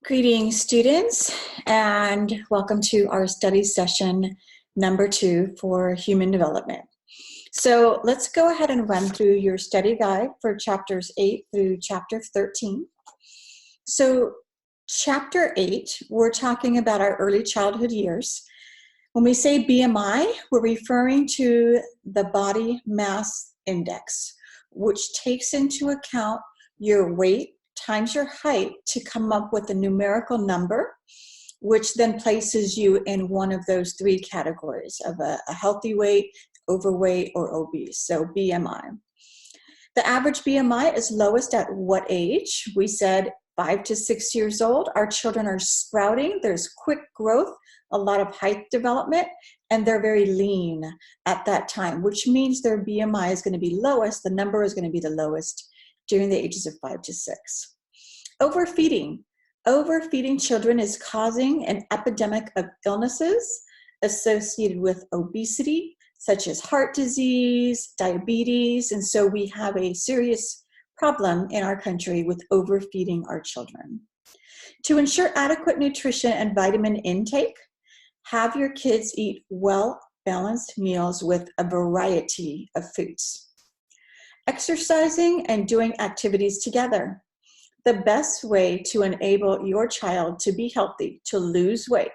Greetings, students, and welcome to our study session number 2 for human development. So let's go ahead and run through your study guide for chapters 8 through chapter 13. So chapter 8, we're talking about our early childhood years. When we say BMI, we're referring to the body mass index, which takes into account your weight times your height to come up with a numerical number, which then places you in one of those three categories of a healthy weight, overweight, or obese, so BMI. The average BMI is lowest at what age? We said 5 to 6 years old. Our children are sprouting. There's quick growth, a lot of height development, and they're very lean at that time, which means their BMI is going to be lowest. The number is going to be the lowest during the ages of 5 to 6. Overfeeding. Overfeeding children is causing an epidemic of illnesses associated with obesity, such as heart disease, diabetes, and so we have a serious problem in our country with overfeeding our children. To ensure adequate nutrition and vitamin intake, have your kids eat well-balanced meals with a variety of foods. Exercising and doing activities together. The best way to enable your child to be healthy, to lose weight,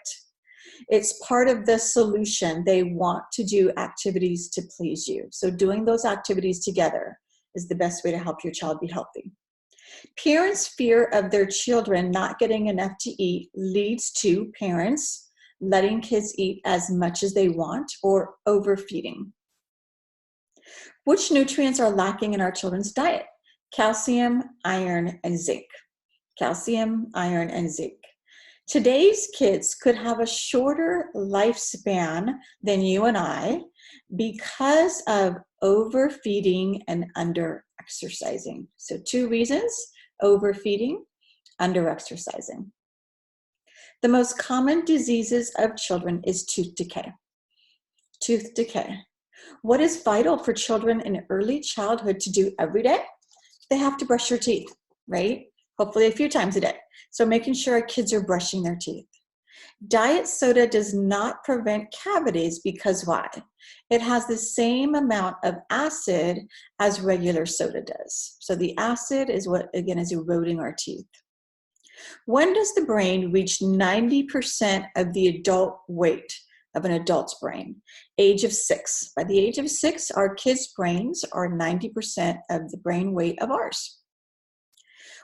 it's part of the solution. They want to do activities to please you. So doing those activities together is the best way to help your child be healthy. Parents' fear of their children not getting enough to eat leads to parents letting kids eat as much as they want or overfeeding. Which nutrients are lacking in our children's diet? Calcium, iron, and zinc. Calcium, iron, and zinc. Today's kids could have a shorter lifespan than you and I because of overfeeding and under-exercising. So 2 reasons: overfeeding, under-exercising. The most common diseases of children is tooth decay. Tooth decay. What is vital for children in early childhood to do every day? They have to brush their teeth, right? Hopefully a few times a day. So making sure our kids are brushing their teeth. Diet soda does not prevent cavities because why? It has the same amount of acid as regular soda does. So the acid is what, again, is eroding our teeth. When does the brain reach 90% of the adult weight of an adult's brain? Age of 6. By the age of 6, our kids' brains are 90% of the brain weight of ours.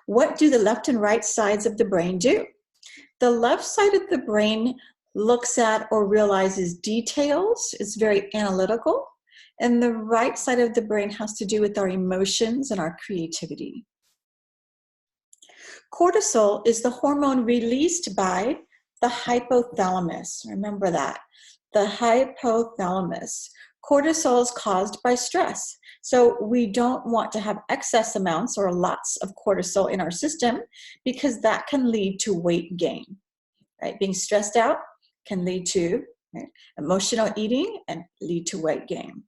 What do the left and right sides of the brain do? The left side of the brain looks at or realizes details. It's very analytical. And the right side of the brain has to do with our emotions and our creativity. Cortisol is the hormone released by the hypothalamus. Remember that. The hypothalamus. Cortisol is caused by stress. So we don't want to have excess amounts or lots of cortisol in our system because that can lead to weight gain. Right? Being stressed out can lead to emotional eating and lead to weight gain.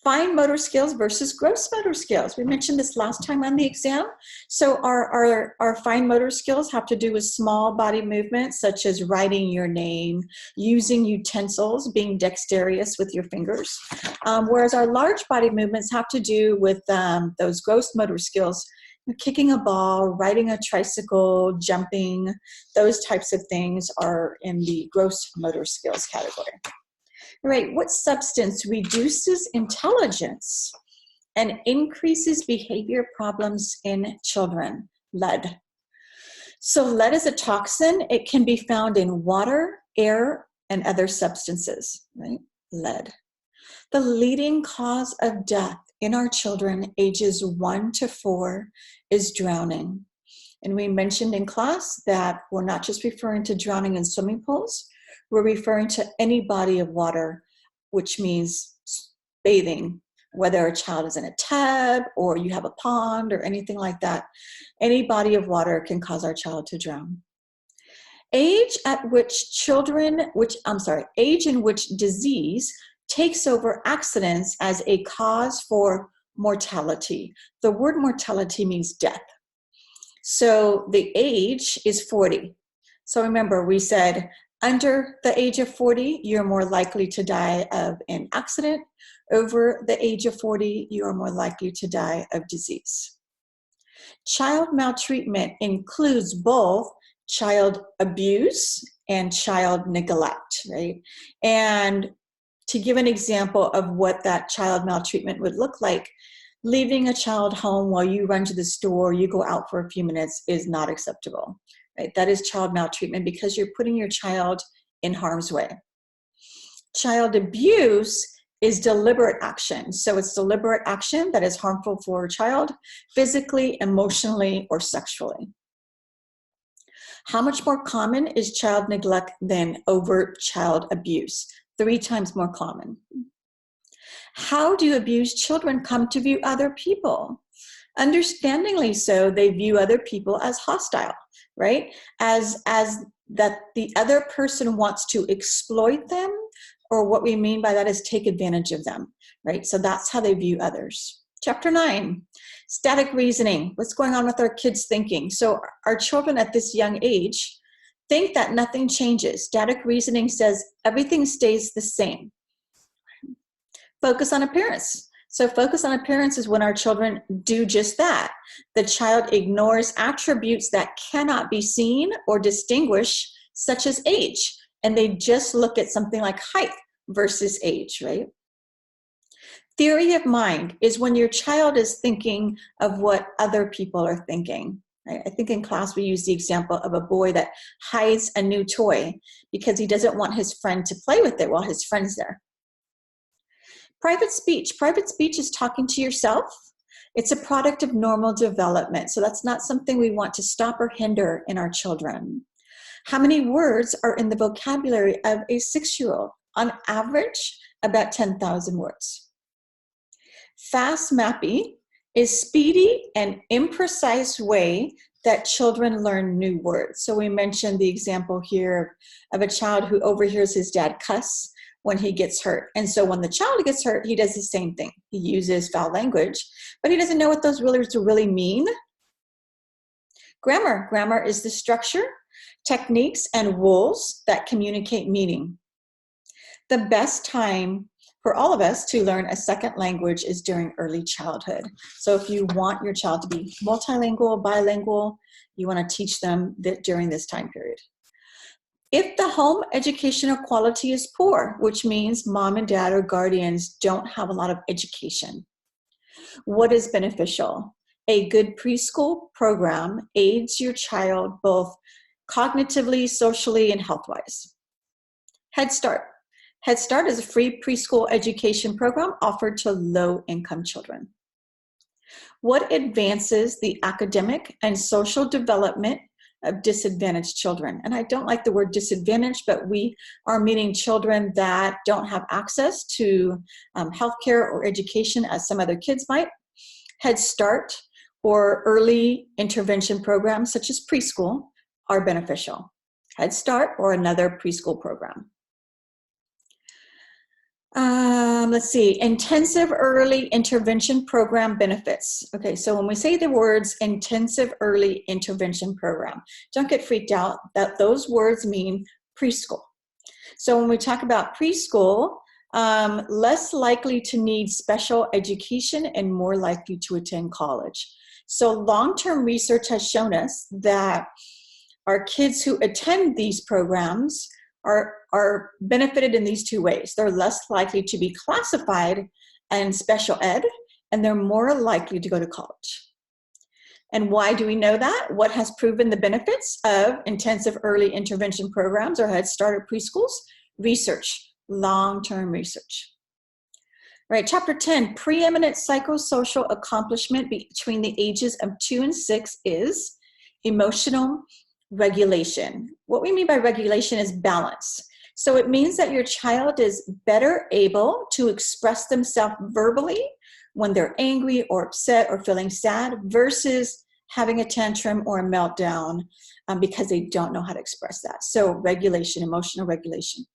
Fine motor skills versus gross motor skills. We mentioned this last time on the exam. So our fine motor skills have to do with small body movements such as writing your name, using utensils, being dexterous with your fingers. Whereas our large body movements have to do with those gross motor skills, kicking a ball, riding a tricycle, jumping. Those types of things are in the gross motor skills category. Right, what substance reduces intelligence and increases behavior problems in children? Lead. So lead is a toxin. It can be found in water, air, and other substances, right? Lead. The leading cause of death in our children ages 1 to 4 is drowning. And we mentioned in class that we're not just referring to drowning in swimming pools. We're referring to any body of water, which means bathing, whether a child is in a tub or you have a pond or anything like that. Any body of water can cause our child to drown. Age in which disease takes over accidents as a cause for mortality. The word mortality means death. So the age is 40. So remember, we said under the age of 40, you're more likely to die of an accident. Over the age of 40, you are more likely to die of disease. Child maltreatment includes both child abuse and child neglect, right? And to give an example of what that child maltreatment would look like, leaving a child home while you run to the store, you go out for a few minutes is not acceptable, right? That is child maltreatment because you're putting your child in harm's way. Child abuse is deliberate action. So it's deliberate action that is harmful for a child, physically, emotionally, or sexually. How much more common is child neglect than overt child abuse? 3 times more common. How do abused children come to view other people? Understandingly so, they view other people as hostile, right? As that the other person wants to exploit them, or what we mean by that is take advantage of them, right? So that's how they view others. Chapter 9, static reasoning. What's going on with our kids' thinking? So our children at this young age think that nothing changes. Static reasoning says everything stays the same. Focus on appearance. So focus on appearance is when our children do just that. The child ignores attributes that cannot be seen or distinguished, such as age, and they just look at something like height versus age, right? Theory of mind is when your child is thinking of what other people are thinking. Right? I think in class we use the example of a boy that hides a new toy because he doesn't want his friend to play with it while his friend's there. Private speech. Private speech is talking to yourself. It's a product of normal development. So that's not something we want to stop or hinder in our children. How many words are in the vocabulary of a 6-year-old? On average, about 10,000 words. Fast mapping is speedy and imprecise way that children learn new words. So we mentioned the example here of a child who overhears his dad cuss when he gets hurt. And so when the child gets hurt, he does the same thing. He uses foul language, but he doesn't know what those words really mean. Grammar. Grammar is the structure, techniques, and rules that communicate meaning. The best time for all of us to learn a second language is during early childhood. So if you want your child to be multilingual, bilingual, you want to teach them that during this time period. If the home educational quality is poor, which means mom and dad or guardians don't have a lot of education, what is beneficial? A good preschool program aids your child both cognitively, socially, and health-wise. Head Start. Head Start is a free preschool education program offered to low-income children. What advances the academic and social development of disadvantaged children? And I don't like the word disadvantaged, but we are meaning children that don't have access to healthcare or education as some other kids might. Head Start or early intervention programs such as preschool are beneficial. Head Start or another preschool program. Let's see, intensive early intervention program benefits. Okay, so when we say the words intensive early intervention program, don't get freaked out that those words mean preschool. So when we talk about preschool, less likely to need special education and more likely to attend college. So long-term research has shown us that our kids who attend these programs are benefited in these 2 ways. They're less likely to be classified in special ed, and they're more likely to go to college. And why do we know that? What has proven the benefits of intensive early intervention programs or Head Start or preschools? Research, long-term research. All right, chapter 10, preeminent psychosocial accomplishment between the ages of 2 and 6 is emotional regulation. What we mean by regulation is balance. So it means that your child is better able to express themselves verbally when they're angry or upset or feeling sad versus having a tantrum or a meltdown because they don't know how to express that. So regulation, emotional regulation.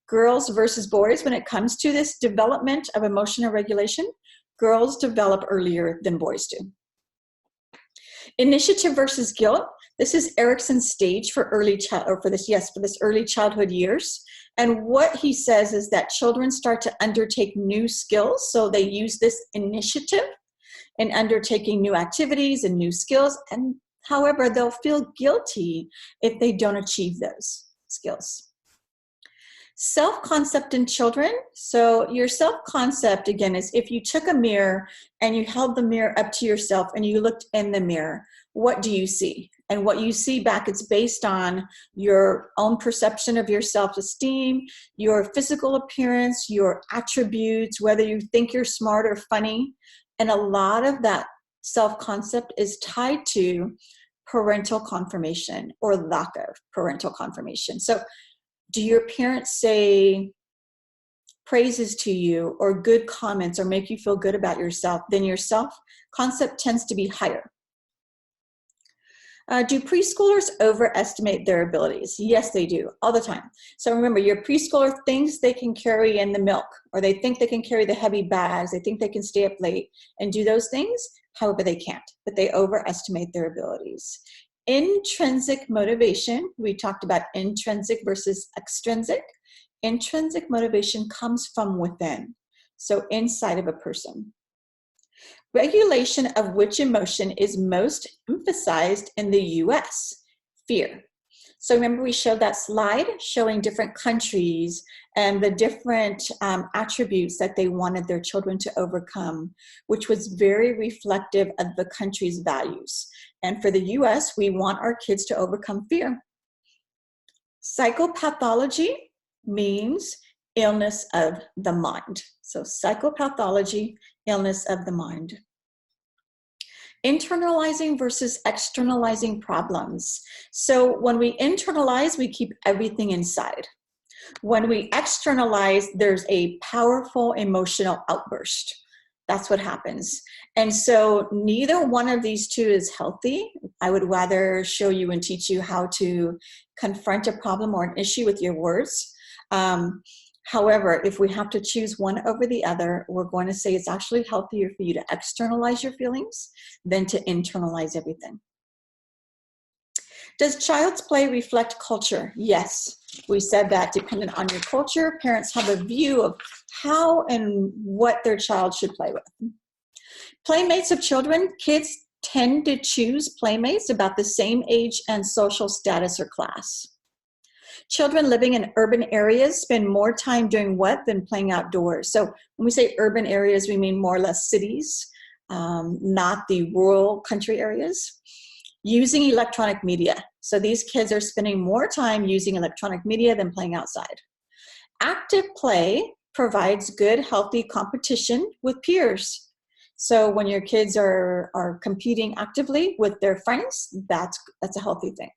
Girls versus boys, when it comes to this development of emotional regulation, girls develop earlier than boys do. Initiative versus guilt. This is Erickson's stage for early for this early childhood years. And what he says is that children start to undertake new skills. So they use this initiative in undertaking new activities and new skills. And however, they'll feel guilty if they don't achieve those skills. Self-concept in children. So your self-concept, again, is if you took a mirror and you held the mirror up to yourself and you looked in the mirror, what do you see? And what you see back, it's based on your own perception of your self-esteem, your physical appearance, your attributes, whether you think you're smart or funny. And a lot of that self-concept is tied to parental confirmation or lack of parental confirmation. So do your parents say praises to you or good comments or make you feel good about yourself? Then your self-concept tends to be higher. Do preschoolers overestimate their abilities? Yes, they do, all the time. So remember, your preschooler thinks they can carry in the milk, or they think they can carry the heavy bags, they think they can stay up late and do those things. However, they can't, but they overestimate their abilities. Intrinsic motivation, we talked about intrinsic versus extrinsic. Intrinsic motivation comes from within, so inside of a person. Regulation of which emotion is most emphasized in the US? Fear. So remember we showed that slide showing different countries and the different attributes that they wanted their children to overcome, which was very reflective of the country's values. And for the US, we want our kids to overcome fear. Psychopathology means illness of the mind. So psychopathology, illness of the mind. Internalizing versus externalizing problems. So when we internalize, we keep everything inside. When we externalize, there's a powerful emotional outburst. That's what happens. And so neither one of these two is healthy. I would rather show you and teach you how to confront a problem or an issue with your words. However, if we have to choose one over the other, we're going to say it's actually healthier for you to externalize your feelings than to internalize everything. Does child's play reflect culture? Yes. We said that dependent on your culture, parents have a view of how and what their child should play with. Playmates of children, kids tend to choose playmates about the same age and social status or class. Children living in urban areas spend more time doing what than playing outdoors. So when we say urban areas, we mean more or less cities, not the rural country areas. Using electronic media. So these kids are spending more time using electronic media than playing outside. Active play provides good, healthy competition with peers. So when your kids are competing actively with their friends, that's a healthy thing.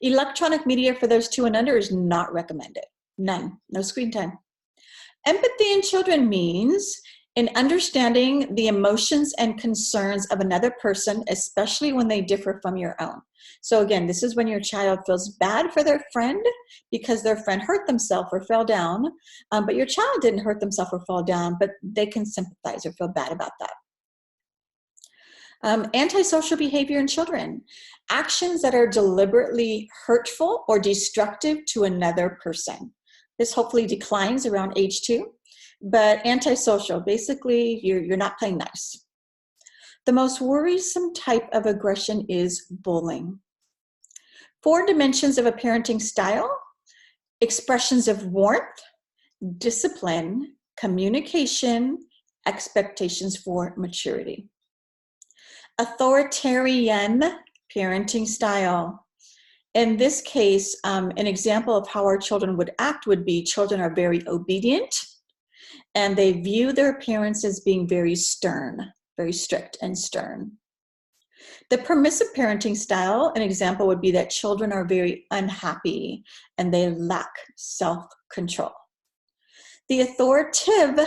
Electronic media for those 2 and under is not recommended. None. No screen time. Empathy in children means in understanding the emotions and concerns of another person, especially when they differ from your own. So again, this is when your child feels bad for their friend because their friend hurt themselves or fell down, but your child didn't hurt themselves or fall down, but they can sympathize or feel bad about that. Antisocial behavior in children. Actions that are deliberately hurtful or destructive to another person. This hopefully declines around age 2. But antisocial, basically, you're not playing nice. The most worrisome type of aggression is bullying. 4 dimensions of a parenting style: expressions of warmth, discipline, communication, expectations for maturity. Authoritarian parenting style. In this case, an example of how our children would act would be children are very obedient, and they view their parents as being very stern, very strict and stern. The permissive parenting style, an example would be that children are very unhappy and they lack self-control. The authoritative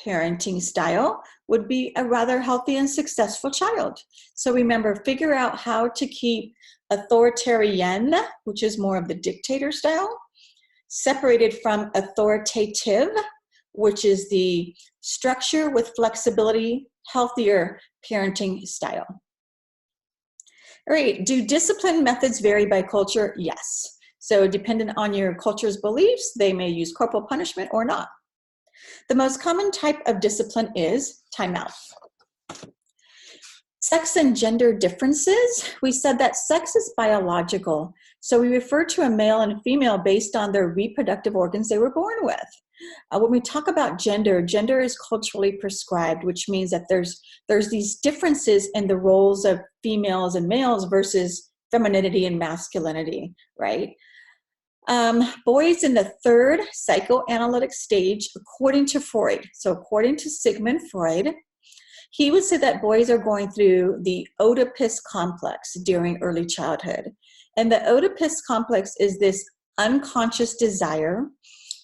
parenting style would be a rather healthy and successful child. So remember, figure out how to keep authoritarian, which is more of the dictator style, separated from authoritative, which is the structure with flexibility, healthier parenting style. All right, do discipline methods vary by culture? Yes. So dependent on your culture's beliefs, they may use corporal punishment or not. The most common type of discipline is timeout. Sex and gender differences. We said that sex is biological. So we refer to a male and a female based on their reproductive organs they were born with. When we talk about gender, gender is culturally prescribed, which means that there's these differences in the roles of females and males versus femininity and masculinity, right? Boys in the third psychoanalytic stage, according to Freud. So according to Sigmund Freud, he would say that boys are going through the Oedipus complex during early childhood. And the Oedipus complex is this unconscious desire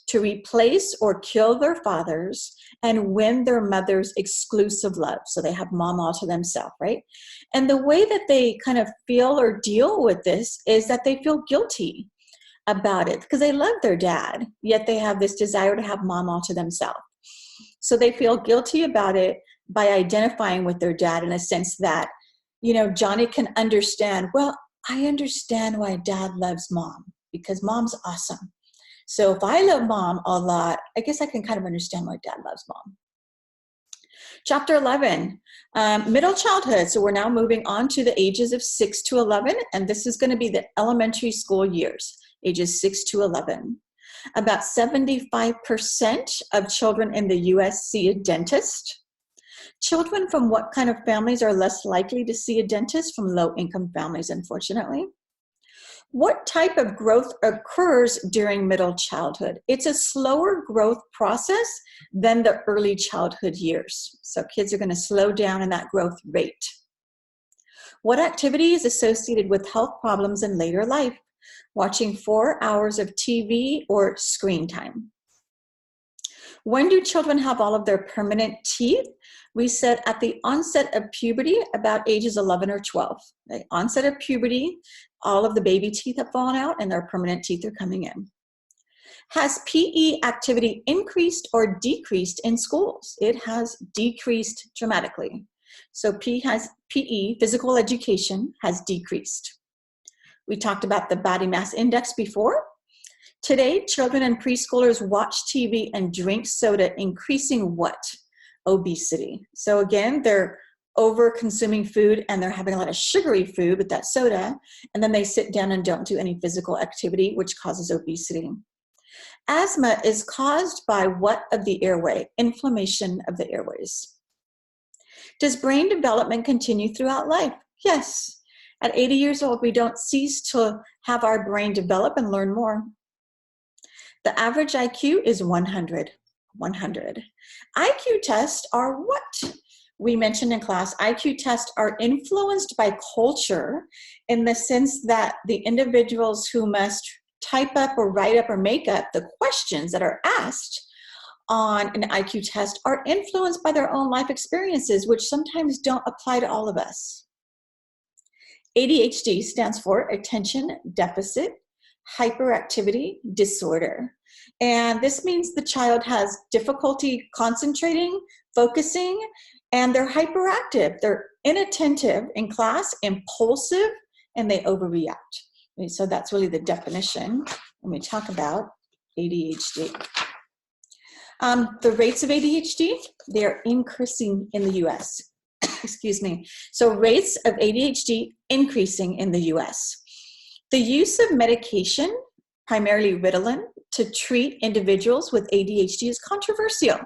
to replace or kill their fathers and win their mother's exclusive love. So they have mom all to themselves, right? And the way that they kind of feel or deal with this is that they feel guilty about it because they love their dad, yet they have this desire to have mom all to themselves. So they feel guilty about it by identifying with their dad in a sense that, you know, Johnny can understand, well, I understand why dad loves mom because mom's awesome. So if I love mom a lot, I guess I can kind of understand why dad loves mom. Chapter 11, middle childhood. So we're now moving on to the ages of 6 to 11, and this is going to be the elementary school years, ages 6 to 11. About 75% of children in the U.S. see a dentist. Children from what kind of families are less likely to see a dentist? From low-income families, unfortunately. What type of growth occurs during middle childhood? It's a slower growth process than the early childhood years. So kids are going to slow down in that growth rate. What activity is associated with health problems in later life? Watching 4 hours of TV or screen time. When do children have all of their permanent teeth? We said at the onset of puberty, about ages 11 or 12. The onset of puberty, all of the baby teeth have fallen out and their permanent teeth are coming in. Has PE activity increased or decreased in schools? It has decreased dramatically. So PE, physical education, has decreased. We talked about the body mass index before. Today, children and preschoolers watch TV and drink soda, increasing what? Obesity. So again, they're over consuming food and they're having a lot of sugary food with that soda, and then they sit down and don't do any physical activity, which causes obesity. Asthma is caused by what of the airway? Inflammation of the airways. Does brain development continue throughout life? Yes. At 80 years old, we don't cease to have our brain develop and learn more. The average IQ is 100. 100. IQ tests are what? We mentioned in class, IQ tests are influenced by culture in the sense that the individuals who must type up or write up or make up the questions that are asked on an IQ test are influenced by their own life experiences, which sometimes don't apply to all of us. ADHD stands for Attention Deficit Hyperactivity Disorder. And this means the child has difficulty concentrating, focusing, and they're hyperactive. They're inattentive in class, impulsive, and they overreact. So that's really the definition when we talk about ADHD. The rates of ADHD, they're increasing in the US. Excuse me. So rates of ADHD increasing in the US. The use of medication, primarily Ritalin, to treat individuals with ADHD is controversial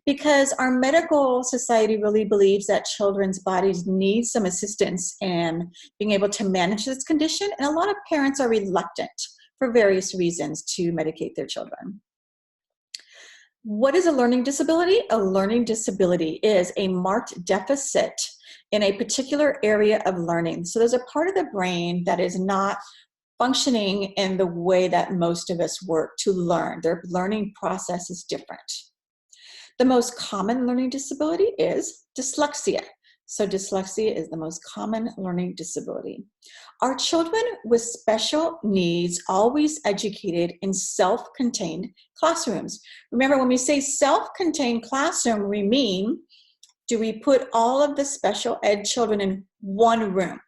because our medical society really believes that children's bodies need some assistance in being able to manage this condition, and a lot of parents are reluctant for various reasons to medicate their children. What is a learning disability? A learning disability is a marked deficit in a particular area of learning. So there's a part of the brain that is not functioning in the way that most of us work to learn. Their learning process is different. The most common learning disability is dyslexia. So dyslexia is the most common learning disability. Are children with special needs always educated in self-contained classrooms? Remember, when we say self-contained classroom, we mean, do we put all of the special ed children in one room?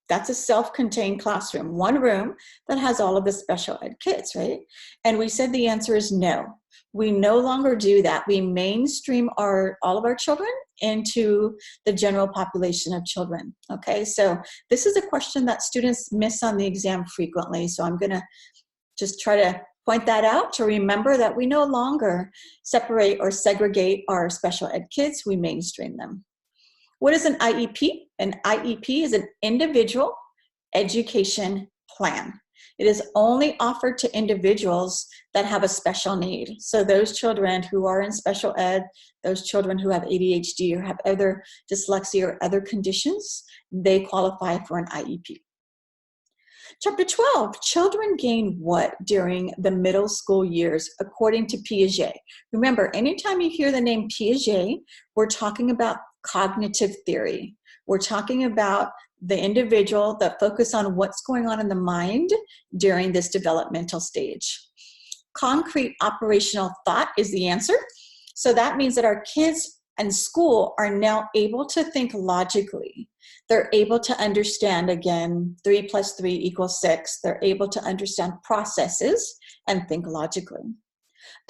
That's a self-contained classroom, one room that has all of the special ed kids, right? And we said the answer is no. We no longer do that. We mainstream all of our children into the general population of children, okay? So this is a question that students miss on the exam frequently, so I'm gonna just try to point that out to remember that we no longer separate or segregate our special ed kids, we mainstream them. What is an IEP? An IEP is an individual education plan. It is only offered to individuals that have a special need. So those children who are in special ed, those children who have ADHD or have other dyslexia or other conditions, they qualify for an IEP. Chapter 12, children gain what during the middle school years according to Piaget? Remember, anytime you hear the name Piaget, we're talking about cognitive theory. We're talking about the individual that focus on what's going on in the mind during this developmental stage. Concrete operational thought is the answer. So that means that our kids in school are now able to think logically. They're able to understand, again, 3 + 3 = 6. They're able to understand processes and think logically.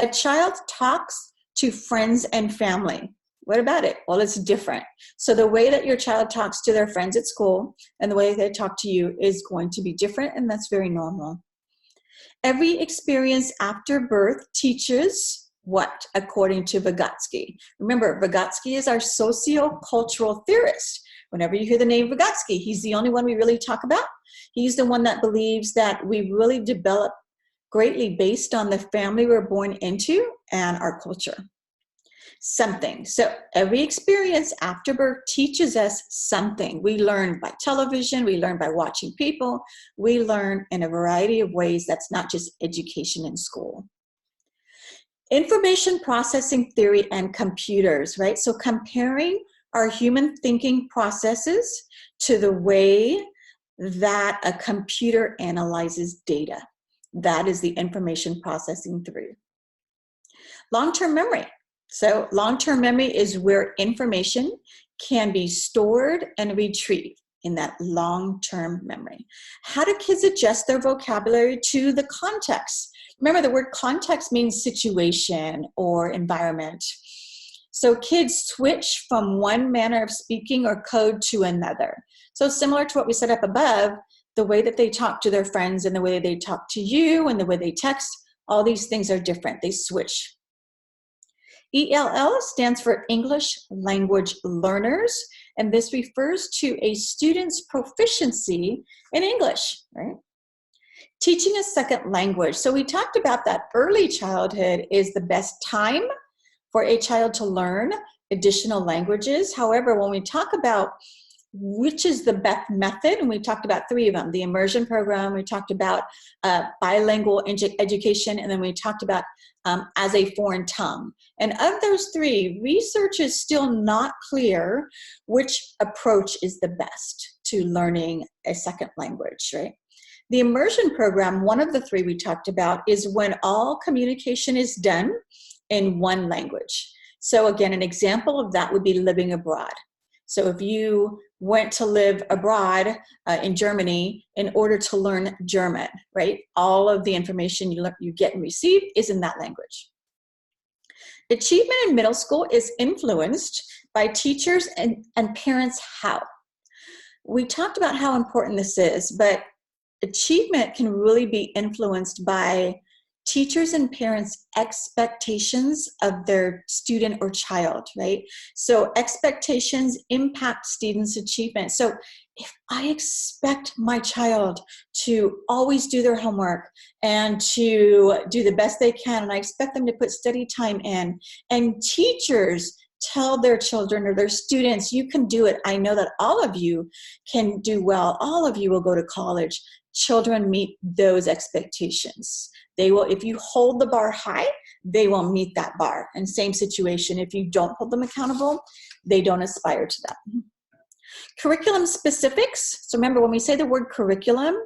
A child talks to friends and family. What about it? Well, it's different. So the way that your child talks to their friends at school and the way they talk to you is going to be different, and that's very normal. Every experience after birth teaches what, according to Vygotsky? Remember, Vygotsky is our socio-cultural theorist. Whenever you hear the name Vygotsky, he's the only one we really talk about. He's the one that believes that we really develop greatly based on the family we're born into and our culture. Something. So every experience after birth teaches us something. We learn by television, we learn by watching people, we learn in a variety of ways. That's not just education in school. Information processing theory and computers, right? So comparing our human thinking processes to the way that a computer analyzes data. That is the information processing theory. Long-term memory. So long-term memory is where information can be stored and retrieved in that long-term memory. How do kids adjust their vocabulary to the context? Remember, the word context means situation or environment. So kids switch from one manner of speaking or code to another. So similar to what we set up above, the way that they talk to their friends and the way they talk to you and the way they text, all these things are different. They switch. ELL stands for English Language Learners, and this refers to a student's proficiency in English, right? Teaching a second language. So we talked about that early childhood is the best time for a child to learn additional languages. However, when we talk about which is the best method, and we talked about 3 of them, the immersion program, we talked about bilingual education, and then we talked about as a foreign tongue. And of those 3, research is still not clear which approach is the best to learning a second language, right? The immersion program, one of the 3 we talked about, is when all communication is done in one language. So again, an example of that would be living abroad. So if you went to live abroad in Germany in order to learn German, right? All of the information you get and receive is in that language. Achievement in middle school is influenced by teachers and parents. How? We talked about how important this is, but achievement can really be influenced by teachers and parents' expectations of their student or child, right? So expectations impact students' achievement. So if I expect my child to always do their homework and to do the best they can, and I expect them to put study time in, and teachers tell their children or their students, you can do it. I know that all of you can do well. All of you will go to college. Children meet those expectations. They will, if you hold the bar high, they will meet that bar. And same situation, if you don't hold them accountable, they don't aspire to that. Curriculum specifics. So remember, when we say the word curriculum,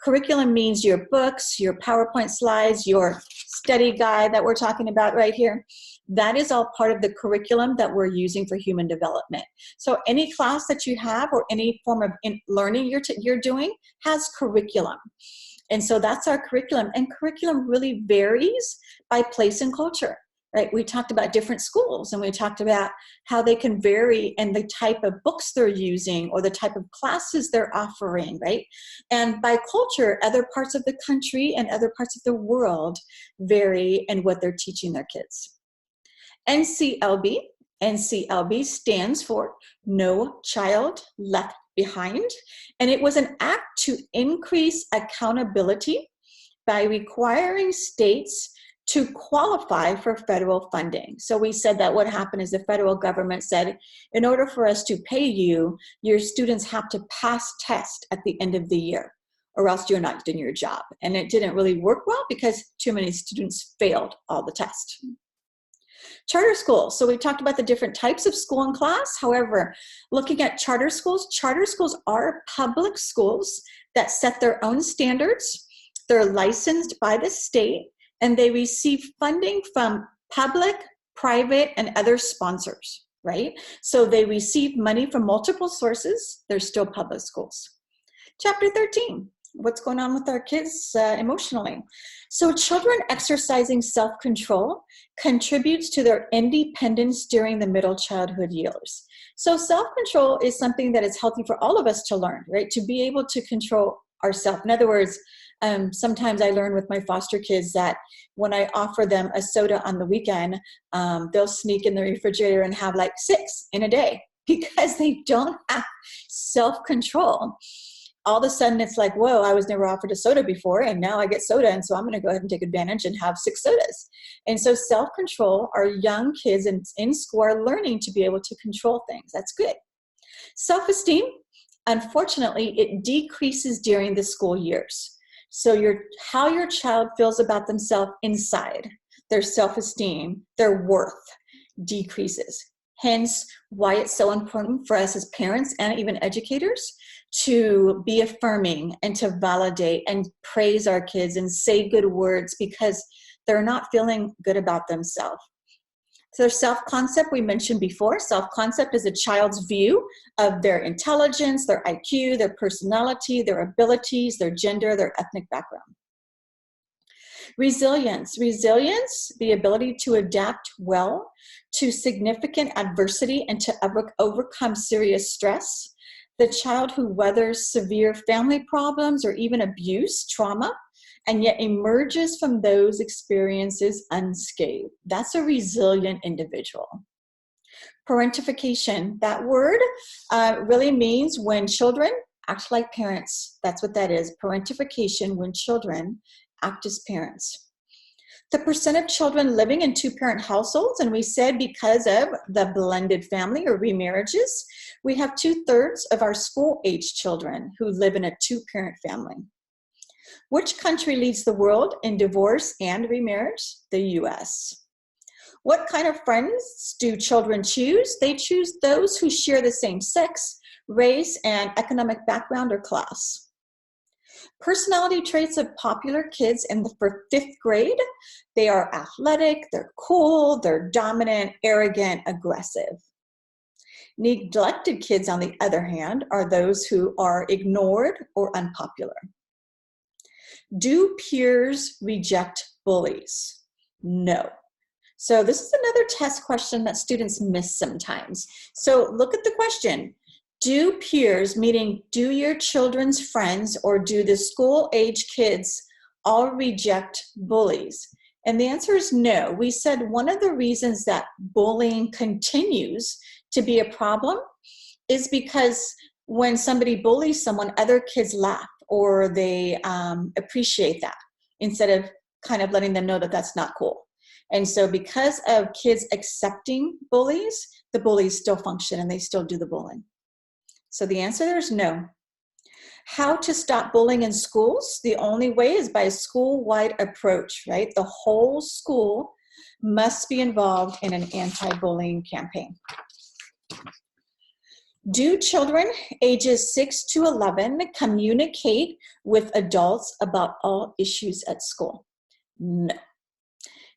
curriculum means your books, your PowerPoint slides, your study guide that we're talking about right here. That is all part of the curriculum that we're using for human development. So any class that you have or any form of learning you're doing has curriculum. And so that's our curriculum. And curriculum really varies by place and culture, right? We talked about different schools, and we talked about how they can vary in the type of books they're using or the type of classes they're offering, right? And by culture, other parts of the country and other parts of the world vary in what they're teaching their kids. NCLB stands for No Child Left Behind, and it was an act to increase accountability by requiring states to qualify for federal funding. So we said that what happened is the federal government said, in order for us to pay you, your students have to pass tests at the end of the year, or else you're not doing your job. And it didn't really work well because too many students failed all the tests. Charter schools. So we talked about the different types of school and class. However, looking at charter schools are public schools that set their own standards. They're licensed by the state, and they receive funding from public, private, and other sponsors, right? So they receive money from multiple sources. They're still public schools. Chapter 13. What's going on with our kids emotionally? So children exercising self-control contributes to their independence during the middle childhood years. So self-control is something that is healthy for all of us to learn, right? To be able to control ourselves. In other words, sometimes I learn with my foster kids that when I offer them a soda on the weekend, they'll sneak in the refrigerator and have like 6 in a day because they don't have self-control. All of a sudden it's like, whoa, I was never offered a soda before, and now I get soda, and so I'm going to go ahead and take advantage and have 6 sodas. And so self-control, our young kids in school are learning to be able to control things. That's good. Self-esteem, unfortunately, it decreases during the school years. So how your child feels about themselves inside, their self-esteem, their worth decreases. Hence, why it's so important for us as parents and even educators to be affirming and to validate and praise our kids and say good words because they're not feeling good about themselves. So their self-concept, we mentioned before, self-concept is a child's view of their intelligence, their IQ, their personality, their abilities, their gender, their ethnic background. Resilience, the ability to adapt well to significant adversity and to overcome serious stress. The child who weathers severe family problems or even abuse, trauma, and yet emerges from those experiences unscathed. That's a resilient individual. Parentification, that word really means when children act like parents. That's what that is, parentification, when children act as parents. The percent of children living in 2-parent households, and we said because of the blended family or remarriages, we have 2/3 of our school-age children who live in a 2-parent family. Which country leads the world in divorce and remarriage? The US. What kind of friends do children choose? They choose those who share the same sex, race, and economic background or class. Personality traits of popular kids for 5th grade. They are athletic, they're cool, they're dominant, arrogant, aggressive. Neglected kids, on the other hand, are those who are ignored or unpopular. Do peers reject bullies? No. So this is another test question that students miss sometimes. So look at the question. Do peers, meaning do your children's friends or do the school-age kids all reject bullies? And the answer is no. We said one of the reasons that bullying continues to be a problem is because when somebody bullies someone, other kids laugh or they appreciate that instead of kind of letting them know that that's not cool. And so because of kids accepting bullies, the bullies still function and they still do the bullying. So the answer there is no. How to stop bullying in schools? The only way is by a school-wide approach, right? The whole school must be involved in an anti-bullying campaign. Do children ages 6 to 11 communicate with adults about all issues at school? No.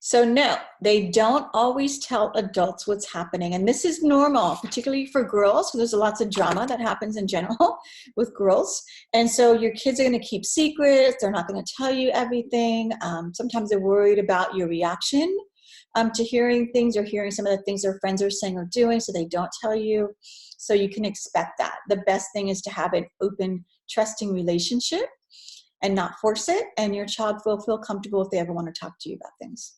So no, they don't always tell adults what's happening. And this is normal, particularly for girls, because there's lots of drama that happens in general with girls. And so your kids are going to keep secrets. They're not going to tell you everything. Sometimes they're worried about your reaction to hearing things or hearing some of the things their friends are saying or doing, so they don't tell you. So you can expect that. The best thing is to have an open, trusting relationship and not force it, and your child will feel comfortable if they ever want to talk to you about things.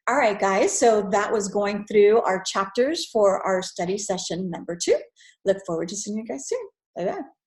All right, guys, so that was going through our chapters for our study session number 2. Look forward to seeing you guys soon. Bye-bye.